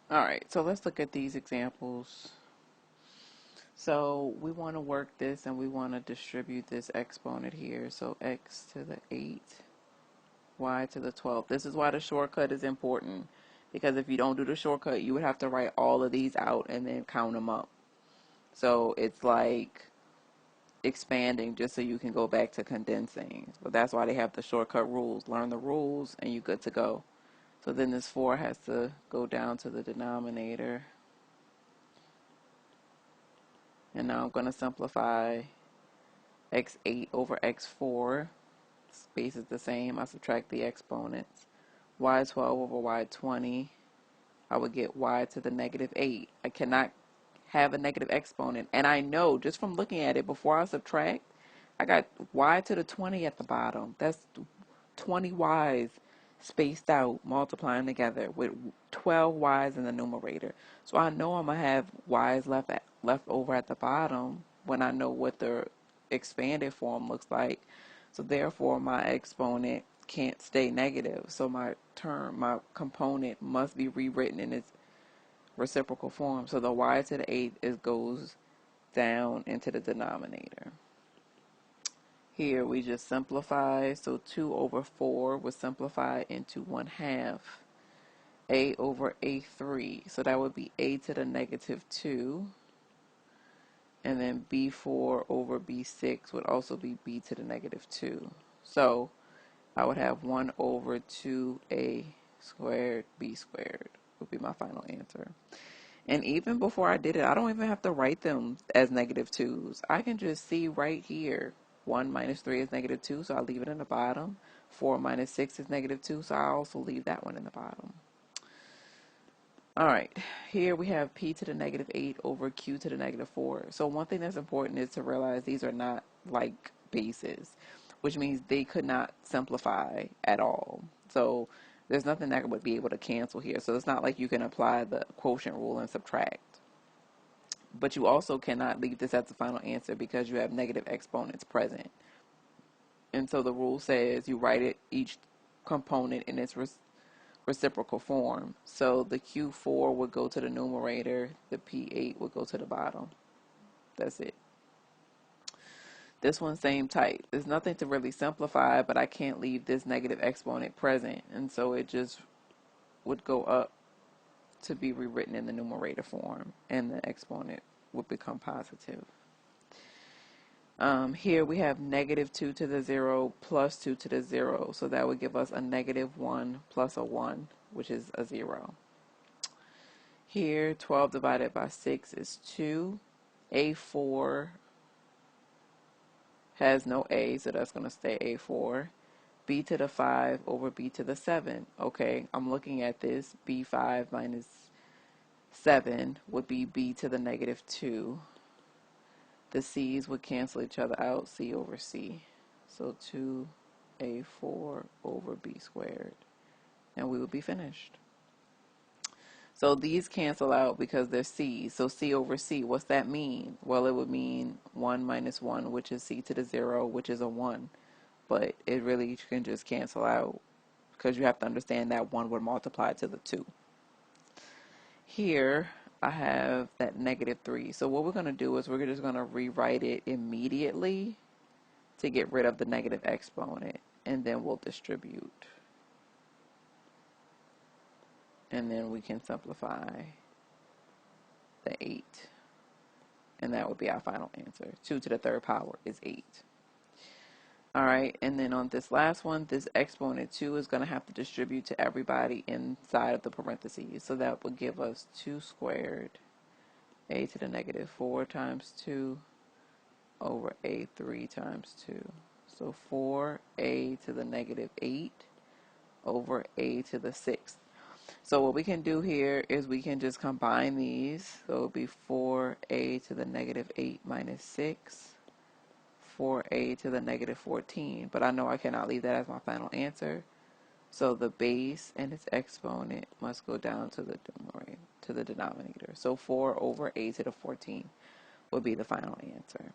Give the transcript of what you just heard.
All right, so let's look at these examples. So we want to work this and we want to distribute this exponent here. So x to the 8, y to the 12. This is why the shortcut is important, because if you don't do the shortcut, you would have to write all of these out and then count them up. So it's like expanding just so you can go back to condensing. But that's why they have the shortcut rules. Learn the rules and you're good to go. So then this 4 has to go down to the denominator. And now I'm going to simplify x8 over x4. Space is the same. I subtract the exponents. y12 over y20. I would get y to the negative 8. I cannot have a negative exponent. And I know just from looking at it before I subtract, I got y to the 20 at the bottom. That's 20 y's spaced out, multiplying together with 12 y's in the numerator. So I know I'm going to have y's left over at the bottom when I know what the expanded form looks like. So therefore, my exponent can't stay negative. So my component must be rewritten in its reciprocal form. So the y to the 8 goes down into the denominator. Here we just simplify. So 2 over 4 was simplified into 1/2 a over a3. So that would be a to the negative 2. And then b4 over b6 would also be b to the negative 2. So I would have 1 over 2a squared b squared would be my final answer. And even before I did it, I don't even have to write them as negative 2's. I can just see right here, 1 minus 3 is negative 2, so I'll leave it in the bottom. 4 minus 6 is negative 2, so I'll also leave that one in the bottom. All right, here we have p to the negative 8 over q to the negative 4. So one thing that's important is to realize these are not like bases, which means they could not simplify at all. So there's nothing that would be able to cancel here. So it's not like you can apply the quotient rule and subtract. But you also cannot leave this as the final answer because you have negative exponents present. And so the rule says you write it each component in its reciprocal form. So the Q4 would go to the numerator, the P8 would go to the bottom. That's it. This one's same type. There's nothing to really simplify, but I can't leave this negative exponent present. And so it just would go up to be rewritten in the numerator form, and the exponent would become positive. Here we have negative 2 to the 0 plus 2 to the 0. So that would give us a negative 1 plus a 1, which is a 0. Here, 12 divided by 6 is 2. A4 has no A, so that's going to stay A4. B to the 5 over B to the 7. Okay, I'm looking at this. B5 minus 7 would be B to the negative 2. The C's would cancel each other out, C over C. So 2A4 over B squared. And we would be finished. So these cancel out because they're C's. So C over C, what's that mean? Well, it would mean 1 minus 1, which is C to the 0, which is a 1. But it really can just cancel out because you have to understand that 1 would multiply to the 2. Here, I have that negative 3. So what we're going to do is we're just going to rewrite it immediately to get rid of the negative exponent. And then we'll distribute. And then we can simplify the 8. And that would be our final answer. 2 to the third power is 8. All right, and then on this last one, this exponent 2 is going to have to distribute to everybody inside of the parentheses. So that would give us 2 squared, a to the negative 4 times 2 over a3 times 2. So 4a to the negative 8 over a to the 6th. So what we can do here is we can just combine these. So it would be 4a to the negative 8 minus 6. 4a to the negative 14, but I know I cannot leave that as my final answer. So the base and its exponent must go down to the denominator. So 4 over a to the 14 would be the final answer.